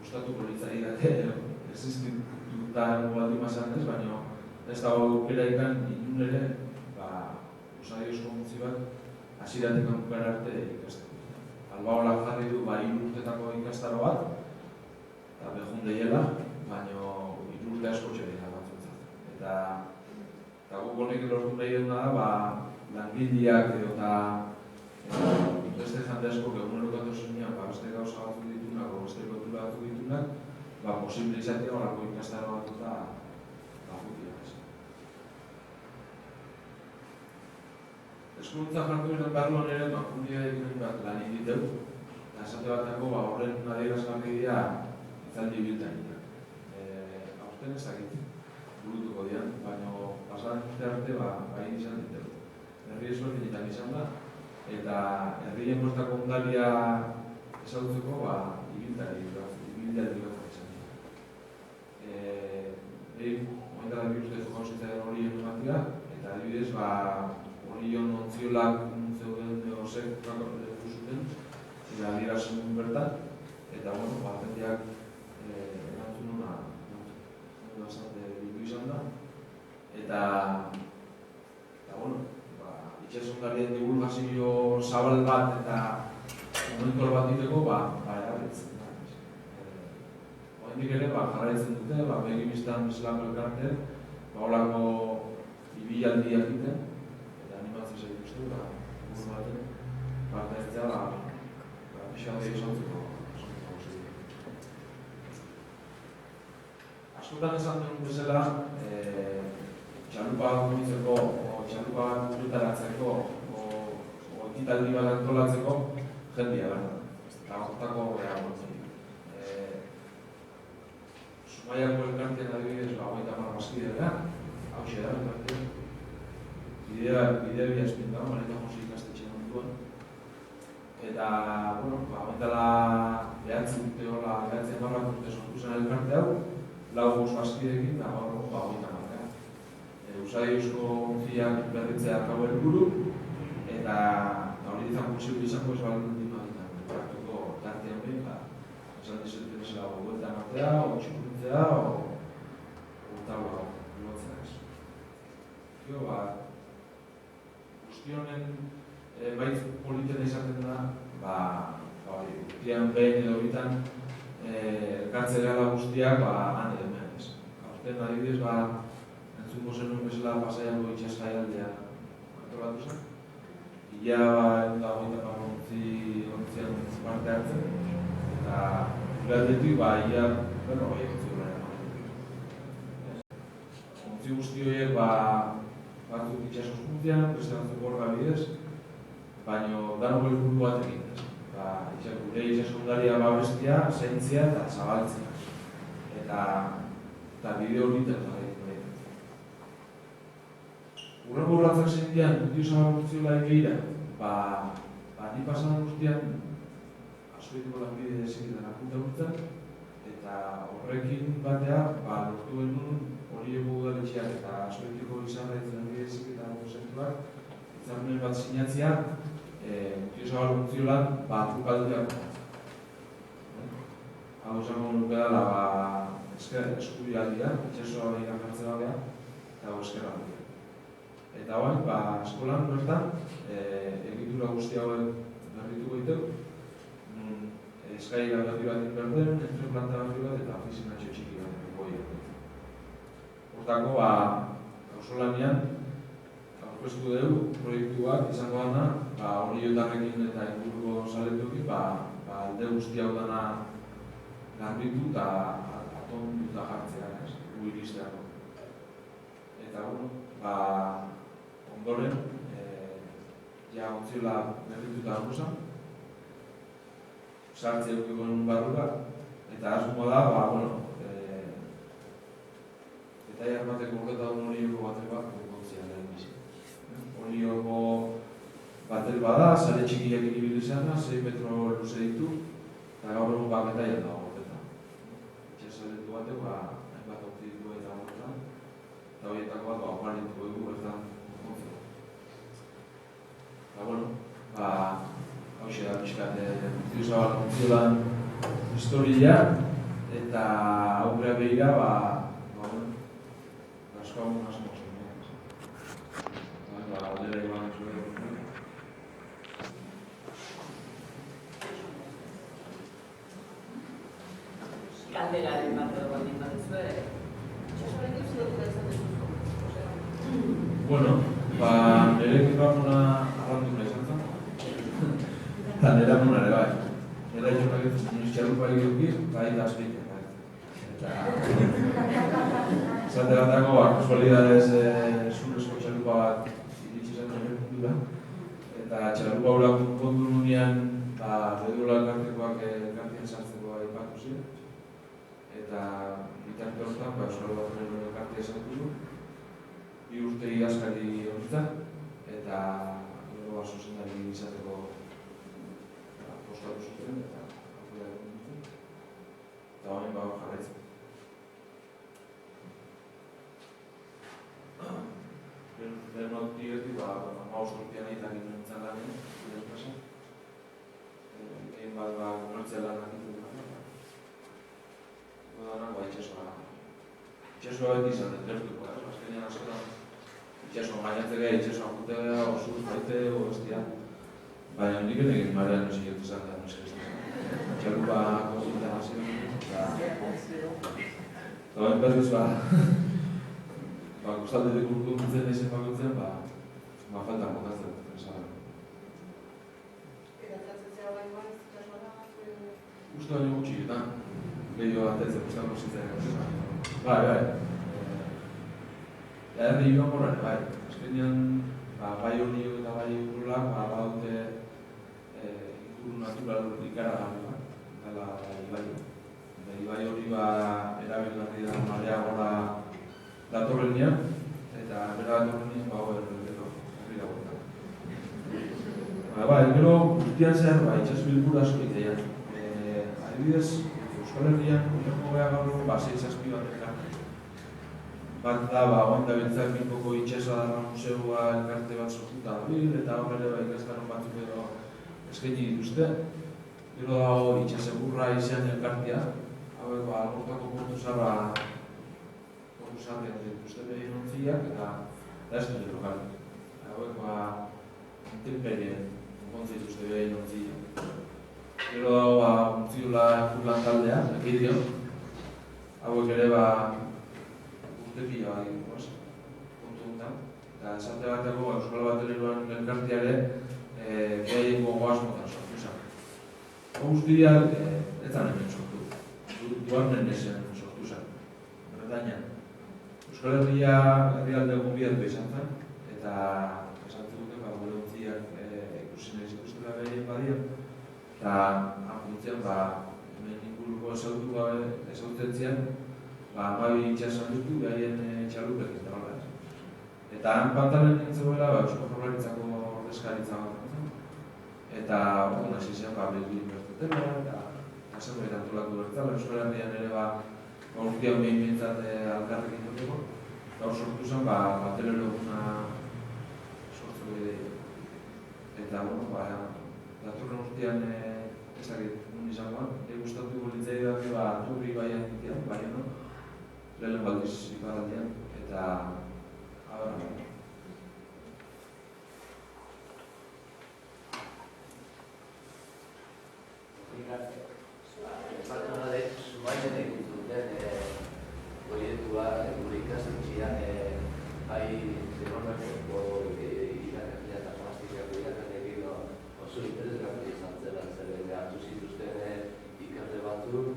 gustatuko litzari date, existituta baldin mazan ez, baina ez dago aukera ikan inun ere, Usadiozko ontzi bat, hasieratik bukara arte ikasteko. Albaola jarri du 3 urtetako ikastaro bat, eta behun deiela, baina 3 urte asko txedela batzutzat. Eta guk honek lortu nahi duna da, langileak eta beste jende asko egunerokatu zenean, beste gauza batzuk ditunak, beste lotura batzuk ditunak, posible izatea horako ikastaro bat eta Eskuntza jarduaren barruan ere, makulia egiten bat lan egiteu, eta esate batako horren adierazgarri dira itzaldi biltzen. Aurten ezakit, burutuko dian, baina pasadan urte arte hain izan diteu. Herri ezberdinetan izan da, eta herrien bostako ondaria ezagutzeko ibiltari bat izan dira. Momentara bi urte jokauzitzen hori ematia, eta adibidez, Orion ontziolak zeuden osek leku zuten, eta adierazten bertan, eta jendeak erantzun hona bastante ditu izan da, eta itxasondarien divulgazio zabal bat eta momentu bat diteko, erabiltzen da. Oraindik ere, jarraitzen dute, begibistan bezalako elkarte, holako ibilaldiak egiten, gure baten, parte hartzea, pixatea izantzeko. Askotan esan duen bezala, txalupa gumitzeko, txalupa gutaratzeko, ekitaldi bat antolatzeko, jendea behar. Eta horretako Zumaiako elkartean adibidez, 30 bazkide behar, hau da elkartean. Bidea bihazpin dago, Marita Jose ikastetxean onduan. Eta, baitala behatzen barrak urte sortu zen elkarte hau, 4 bazkidekin, eta gaur 30 marka. Usai eusko ontziak berritzea gau helburu, eta hori izan posible izango ez baldin praktuko tartean behin, esan dizuten bezala buelta ematea, txukurintzea, taula lotzea ez. Guzti honen baitz politena izaten da, urtean behin edo bitan elkartze gara guztiak han edo mehen ez. Aurten adibidez, entzungo zenuen bezala Pasaiako itxasjaialdea antolatu zen. Ia eta ontzian parte hartzen, eta gure aldetik ia ontzi guzti horiek batzuk itxasoz funtzioan, beste batzuk horra bidez, baina danoko helburu batekin. Gure itxasondaria babestia, zaintzia eta zabaltzea. Eta bideo horretan jarraitu. Urrengo urratzak zein dian, dutio zabaltziola egeira, ni pasadan guztian askoiteko lanbide desegitan apunta urtzen, eta horrekin batea, lortu genuen horieko udaletxeak eta askoiteko izan daitzen lanbide desegitan zentuak, itzarmen bat sinatzea, dutio zabaltziolan trukaldeak. Hau esango nuke dela, eskubialdia, itxasoa behirak jartzea bagea, eta eskerraldia. Eta hain, eskolan bertan, egitura guzti hauek berritu goiteu, eskaira berri bat inberden, entren planta berri bat eta ofizinatxo txiki bat goiak. Hortako, gauzolanean, aurkeztu dugu proiektu bat izango dana, horiotarrekin eta inguruko saletukin, alde guzti hau dana garbitu eta atondu eta jartzea, gu iristeako. Eta, ondoren, ontziola berrituta dagoza, sartzea eukiko nun barruka, eta asmoa da, eta bateko urreta duen horioko batel bat, ontzia lehen bizi. Horioko batel bada, sare txikiak iribilu izan da, 6 metro luze ditu, eta gaur egun baketaian dago horretan. Itxasaletu bateko, hainbat ontzi ditu eta horretan, eta horietako bat, oparituko dugu bertan ontzio. Eta, hauxe da, pixkat, ontziolan historia, eta aurrea behira, gauzkagun asmo zen. Aldera iban zuen. Galderaren bat edo baldin bat zuen. Itxasoren duzio dut esan dezu. Nerekin bakuna arranduna izan zen. Eta nera nuna ere bai. Nera izan txalupa egiruki, bai da azpeitzen. Eta esate batako, kasualidadez zurezko txalupa bat iritsi zen nire puntura. Eta txalupa hura kontu nunean, bedula elkartekoak elkartean sartzeko aipatu ziren. Eta bitarte horretan, Euskal Batuaren elkartea sartu du. 2 urte askari honetan, eta gero zuzendari izateko postatu zuten, eta aukera egon dute. Eta honen jarraitzen. Denok diotik, 15 urtean egiten nintzen lanen, gure enpresa. Egin bat nortzea lanak egiten dut. Godanak, itxasua beti izan dut, lertuko, azkenean askotan. Itxasua gainatzea, itxasua jutea, osuz, baite, bestia. Baina nik egin marean nosikietu izan da, txalupa konsultan hasi dut. Eta bain berriz, kostaldetik urkuntzen ezen bakotzen, faltan botatzen. Eta txatzatzea bai bai, itxasua da? Uste baino gutxietan, gehiago batetzen, kostako zitzen. Bai. Erdi joan horren, bai. Azkenean, bai hori eta bai urulak, baute inguru natural ikaragarri bat, dela ibai. Ibai hori erabilgarri da marea gora datorrenean, eta bera datorrenean, herri dagoetan. Gero, guztian zehar, itxasu bilburu asko itaian. Adibidez, Euskal Herrian, uneko beha gaur, 6-7 bat elkarte. Bat da, oain da biltzak Bilboko itxasadarra museoa elkarte bat sortuta dabil, eta hor ere ikaskaron batzuk edo eskaini dituzte. Gero dago itxasegurra izan elkartea, hauek albortako portu zarra portu zarrean dituzte behin ontziak, eta ez dut lokal. Hauek intemperien ontzi dituzte behin ontziak. Gero dago ontziola Furlan taldea, Ekidio. Hauek ere urtepila bat egin, kontu dutan. Eta esate bateko Euskal Batuaren elkarteare behaien gogoaz motan sortu izan. Guztiak ez da hemen sortu. Duarnen ezen sortu izan. Bretainan. Euskal Herria herrialde gonbidatu izan zen, eta esan dute gure ontziak ikusi nahi zituztela behien badian. Eta hakuntzean, hemen inguruko esautzen zian, Mabi itxasan dutu, behien txalupek eta horra. Eta han pantalen nintzegoela, Eusko Jaurlaritzako ordezkaritza bat zen. Eta hasi zen, bildu inbertetela, eta zerbait antolatu bertzala. Euskal Herrian ere, urtean behin bintzat alkarrekin duteko. Gaur sortu zen, batelero eguna sortzu bidea. Eta, datorren urtean ezagit nun izangoan. Gustatuko litzai da, turri baian ditean, baian, lehen baldiz iparaldean, eta abera. Zubaian egin duten proiektua, gure ikastetxean, zeronako irakastea eta plastikako irakastea oso interesgarria izan zela, zer hartu zituzten ikasle batzuk,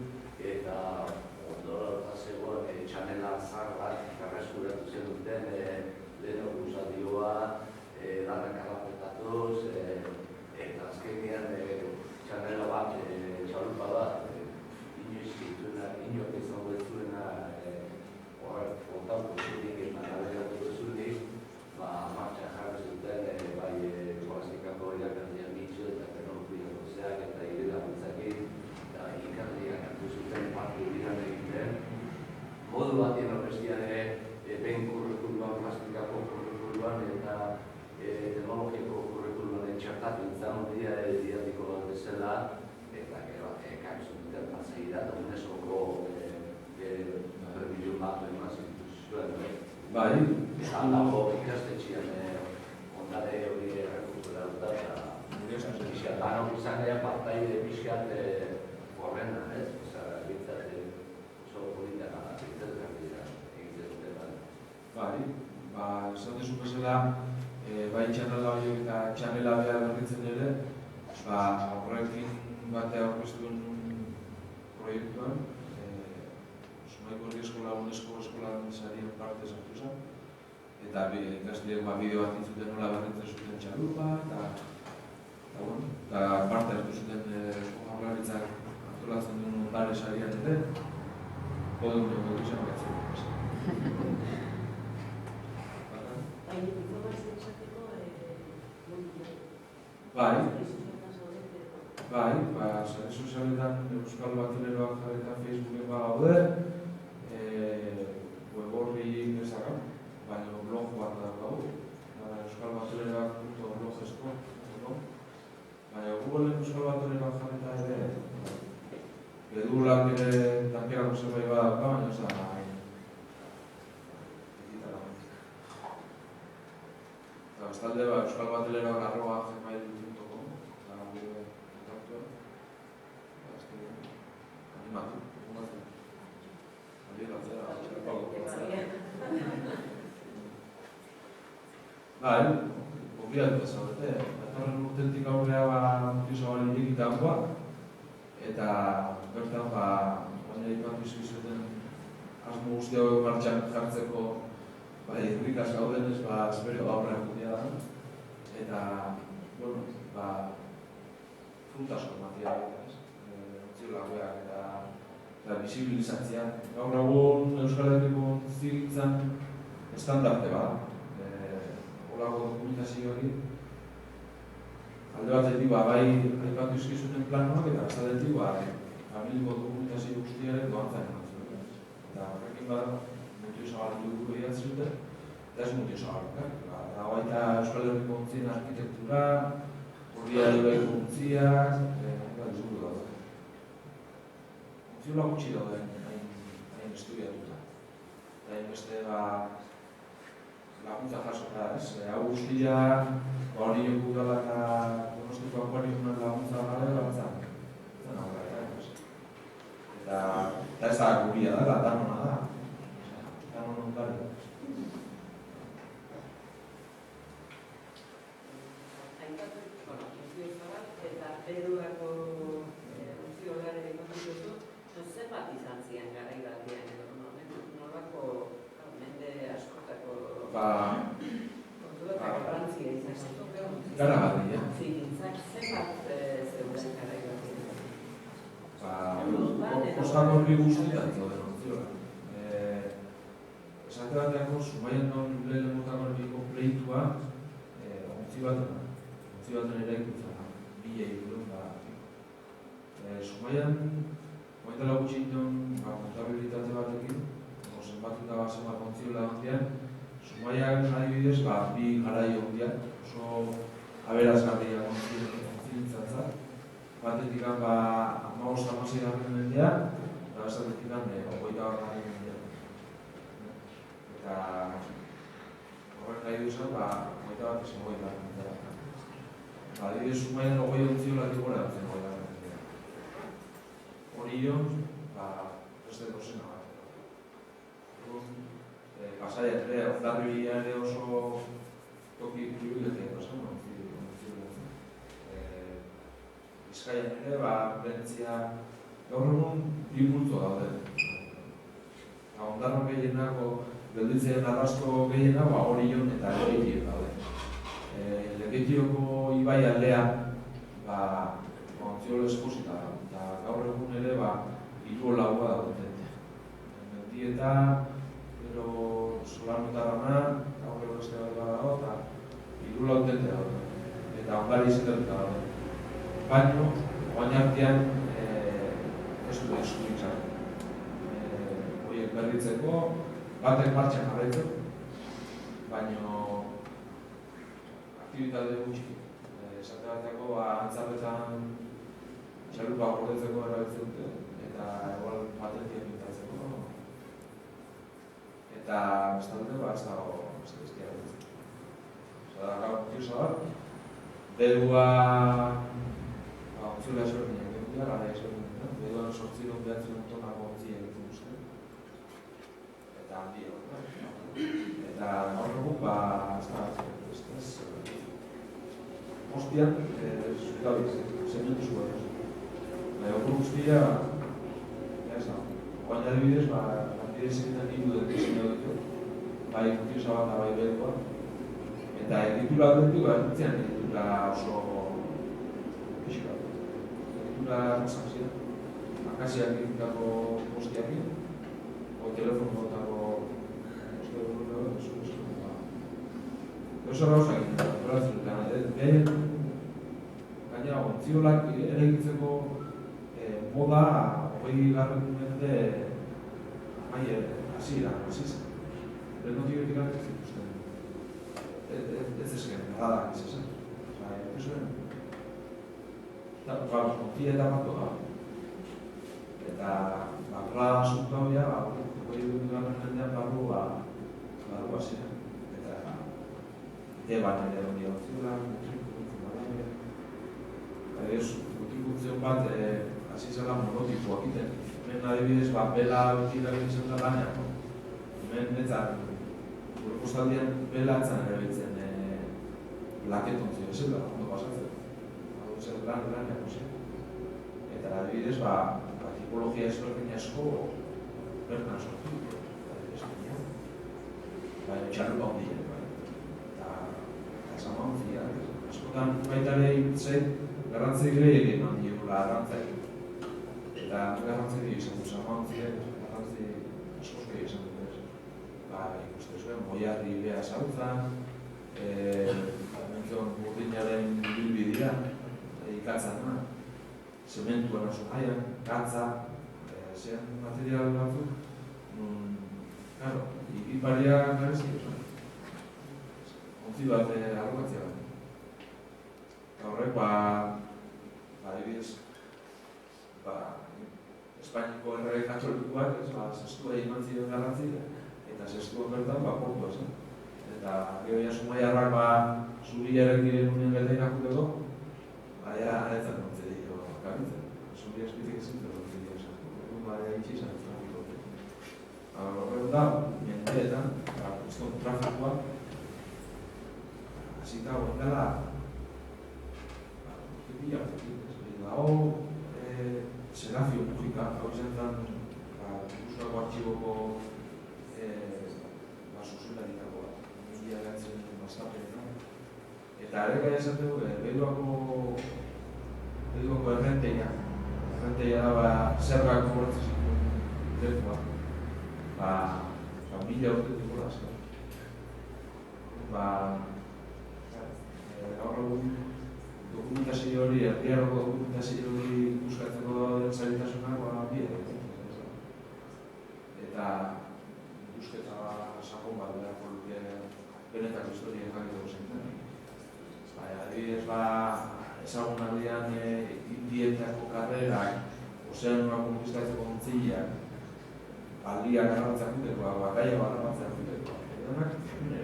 eta ondorota zegoen txanela zar bat berreskuratu zenuten lehen okusadioa, lanak alapetatuz, eta azkenean txanela bat, txalupa bat, inoak izango ez zuena otauko zunik eta nabegatuk zunik, martxan jarri zuten bai plastikako irakaslean mitxo eta teknologiako zeak eta irelaguntzakin, eta ikasleak hartu zuten parte biran egiten. Modu batien horreztian ben kurrikuluan, plastikako kurrikuluan eta teknologiko kurrikuluan txartatu izan diatiko bezala, eta gero ekarri zuten mazaira eta UNESCOko permilion bat emazin zuen. Bai. Eta dago ikastetxean ondare hori errekuperatuta eta danok izan gara partaide pixkat horrena, ez? Bintzat oso politika interesgarria egiten duten. Bai, esan desu bezala, bai txanela horiek eta txanela behar berritzen ere, horrekin batea aurkeztuen proiektuan, Zumaiko Herri Eskola, UNESCO Eskola sarien parte sartu zen. Eta ikasleek bideo bat intzuten nola berritzen zuten txalupa, eta parte hartu zuten Jaurlaritzak antolatzen duen ondare sarian ere, podun dugu izan batzen. Sare sozialetan Euskal Bateleroak jarreta Facebooken gaude, web horri nezakam, baina blog bat daukagu, euskalbateleroak.blogspot.com, baina Googleen Euskal Bateleroak jarreta ere, bedulak ere tankerako zerbait badauka, baina ez da eta bestalde Euskal Bateleroak@gmail.com eta gure kontaktua animatu, konbidatuta zaudete, datorren urtetik aurrea Mutiozabalin irekitakoa, eta bertan baina ipatu izkizuten asmo guzti hauek martxan jartzeko irrikaz gaudenez, espero aurrean gutia da, eta, frutasko matia ontziolagoak eta bisibilizatzea. Gaur egun Euskal Herriko zigintzan estandarte bat, holako dokumentazio hori. Alde batetik, bai aipatu izkizuten planoak eta bestaldetik, familiko dokumentazio guztiaren doantzaren batzuk. Eta horrekin Mutiozabalin duguru egiatzen zuten, eta ez Mutiozabalin. Eta baita Euskal Herriko ontzien arkitektura, horria duraiko ontziak, eta dizburu daude. Ontziola gutxi daude hain estudiatuta. Eta hain beste laguntza jasota, hau guztia, hori joku dela eta Donostiko akuariumen laguntza gara batzan. Eta ez da guria da, danona da. Danon ondari. Eta Peruako ontziolaren ikotuzu, zenbat izan ziren garai batean edo nolako mende askotako kontuetako garrantzia izan zen. Gara bat, Zigintzak zenbat zeuden garai batean? Kostako horri guztietan zauden ontziola. Esate bateako, Zumaian non lehen motako horriko pleitua ontzi baten eraikuntza. Zumaian, moitela gutxi indion kontabilitate batekin, zenbatuta zenbat ontziola ondian, Zumaian adibidez, bi garai ondian, oso aberazgarria ontzilintzatzat. Batetik 15-16 mendean, eta bestatetik 20 mendean. Eta horrek nahi duzan, 21 mendean. Adibidez, Zumaian 20 ontziola digora dutzen 20 mendean. Horion, beste dozena bat. Pasaiak ere, Hondarribia ere oso toki privilegiatu zen, Bizkaian ere, Bentzia, gaur egun bi multzo daude. Hondarro gehienako, gelditzen arrasto gehiena, Horion eta Legeitio daude. Legeitioko ibai aldean, ontziolo esposita da. Gaur egun ere, hiru laua daude. Mendieta, gero Solanotarrana, gaur egun beste bat dago, eta hiru lautente daude. Eta ondari izateruta daude. Baina, oain artean, ez du eskuditzak. Horiek berritzeko, batek martxan jarraitzen, baina aktibitate gutxi. Esate bateko, antzarretan txalupa gordetzeko erabiltzen dute, eta igual patentia pintatzeko. Eta bestalde, ez dago bestia dut. Osa, gau Mutiozabalin, bedua ontziola esorbinak egitea, gara esorbinak, beduan 800 tonako ontzia egiten duzten. Eta handia, eta gaur egun, Ostian, zementu zuak. Horro guztia, ez da, oain adibidez, adibidez egiten hiru diseinu ditu, bai Mutiosa bat bai Bekoa. Eta egitura dutu, bertzean egitura oso pixka. Egitura zantzia, akasiak egitako postiakin, o telefono gotako oso gauza egiten, beratzen, gaina ontziolak ere egitzeko moda 20. mende hasi zen. Lehenotikotik ez zituzten. Ez ezken, erradak ez ezen. Ez zuen. Eta, ontzia eta bat doa. Eta, horrela asunto hau ja, 20. mendean barru ziren. Eta, deban ere hori ontziola, utrikuntzion bat hasi zela monotipoak iten. Hemen adibidez, bela utila egiten da lanean. Hemen netzan, gure postaldian bela etzan erabiltzen laketontzio ezela, ondo pasatzen. Hau zen lanean, eta adibidez, tipologia ezberdin asko bertan sortu. Baina txarrupa ondien, eta zamantzia. Askotan baita ere itzait, garrantzik egin handi egula arrantzak. Eta garrantzik izan du zamantzia, garrantzik askoz izan du. Ikuste zuen, moiarri beha zautzan, burdinaren bilbidea, ikatzan, zementuan oso nahian, gatza, zean material batzuk, claro, ikiparia garezki, ontzi bat arrokatzea bat. Horrek, adibidez, Espainiko errege katolikoak, zestua eman ziren garrantzik, eta zestua bertan, portua zen. Eta gero jasumaiarrak zuriaren diren unien geta inakuteko, aretzak nontzen dira kabitzen. Zuri espitik ezin dut dira esan. Barea itxizan ez trafikote. Horrek da, mendeetan, kuston trafikoa, hasita horren dela, dago Serafio Mujika, hau izan zen Gipuzkoako artxiboko zuzendaritako bat, mila eratzen bastapen. Eta ere gai esaten du, Beduako errenteia da, zergak kobratzen zituen direktua, mila urtetik gora azkar. Gaur egun dokumentazio hori, erdiarroko dokumentazio hori buskatzeko den zaritasunak bide. Eta busketa sakon bat berako luke benetako historia jakiteko zen. Adibidez, ezagun aldean indietako karrerak, ozeanua konkistatzeko ontzileak, aldiak garrantzak duteko, bakaia garrantzak duteko. Edanak, nire.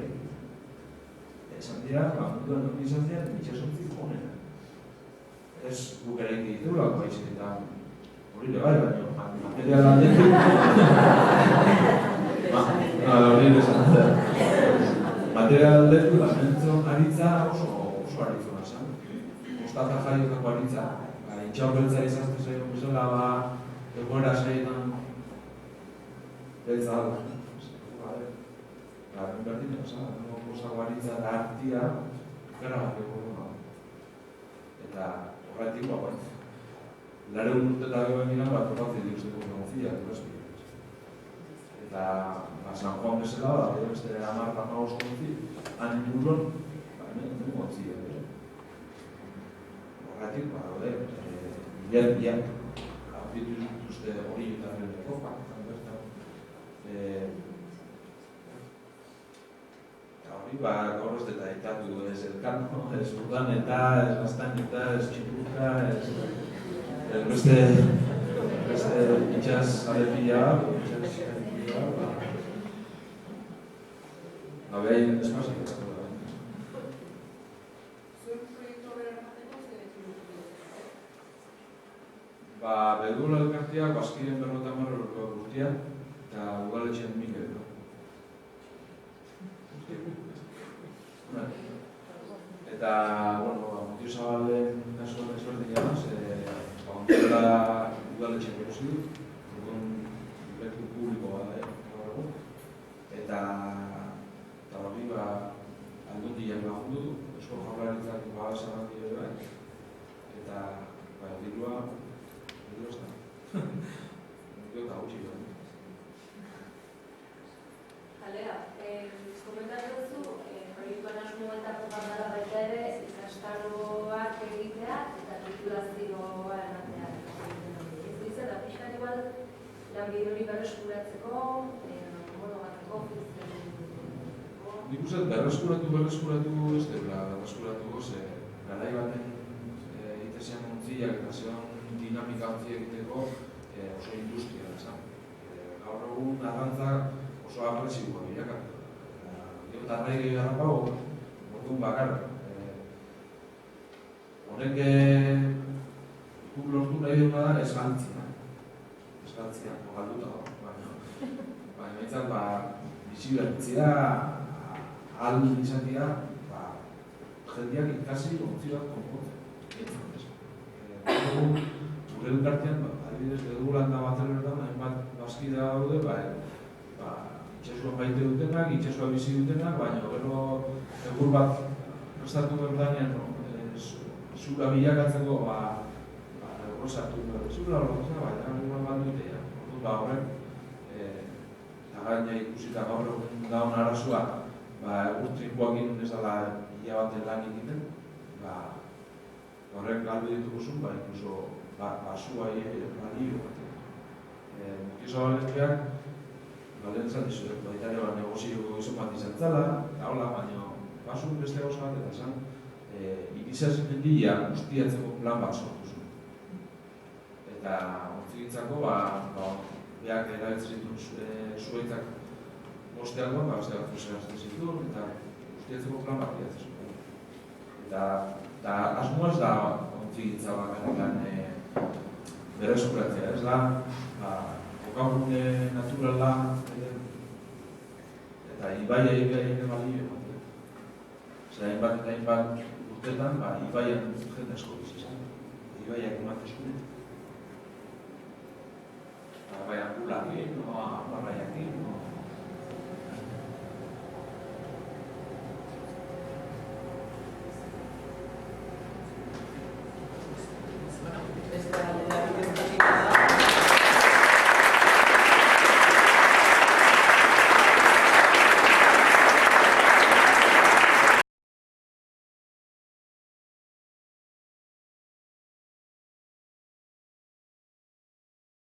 Esan dira, munduan dut izan dira, itxasontzik honena. Ez guk ere egiteulako baizik eta hori ere bai, baina material aldetik. Material aldetik, mentzon aritza oso aritzuna zen. Mostata jaiotako aritza. Itxaur beltza izazte zailo bezala, egoera zaietan beltza da. Berdin esan, posago aritza eta artia gara bat egin. Eta horretik, lareun urteta geben gina, topatzen diruzteko negozia, eta San Juan bezala, beste 10-15 ontzi, han inguruan, hemen ontzi. Horretik, bilan, aurkitu dituzte hori eta berteko, gaur ez deta itatu ez elkano, ez urdaneta, ez bastaneta, ez txipurka, ez beste itxaz alepila, hain espazio. Zuen proiektu horrela ermateko zer Bedula elkarteak Baskiden 50 eurokoa guztia, eta udaletxean 1000 euro. Eta, Mutiozabalden kasuan ezberdin jala, ontela udaletxean erosi dut, leku publiko bat, azaroak egitea eta titulazioa ematea. Ez izan da, pixkan igual, lanbide hori berreskuratzeko, monogatzeko, nik uste berreskuratu ez dela berreskuratuko, ze garai baten egitezian ontziak eta zeon dinamika ontziak egiteko oso industria, esan. Gaur egun arrantza oso agresiboa bilakatu. Gero tarrai gehiago harrapago, orduan bakarra. Honek guk lortu nahi duna da esgaltzia. Esgaltzia, galduta dago. Baina behintzat, bizi bertzia, ahal izatea, jendeak ikasi ontzi bat konpontzen. Gure elkartean, adibidez, edurlanda bateretan, hainbat bazkide daude, itxasua maite dutenak, itxasua bizi dutenak, baina gero egur bat prestatu berdanean, zura bilakatzeko, neurosatu zura horretzen, baina bat dutea. Horrek, eta gaina ikusita gaur egun daun arazua, urtrikoak egin ez dela ia baten lan egiten, horrek galdu dituguzun, inkluso basua balio. Mukizua baletzeak, galen zan dizuet, baita ere negozio izan bat izan zala, eta hola, baina basun beste gauza bat eta zan, iniziazio mendia guztiatzeko plan bat sortu zuen. Eta ontzigintzako, beak erabiltzen dituen zuaitzak bosteakoan, beste bat zuzeratzen zituen, eta guztiatzeko plan bat idatzen zuen. Eta asmoa ez da ontzigintza bakarrikan berreskuratzea, ez da, kokagune naturala eta ibaia ere balio ematea. Zer, hainbat eta hainbat urtetan, ibaian jende asko bizizan, ibaiak ematen zuen.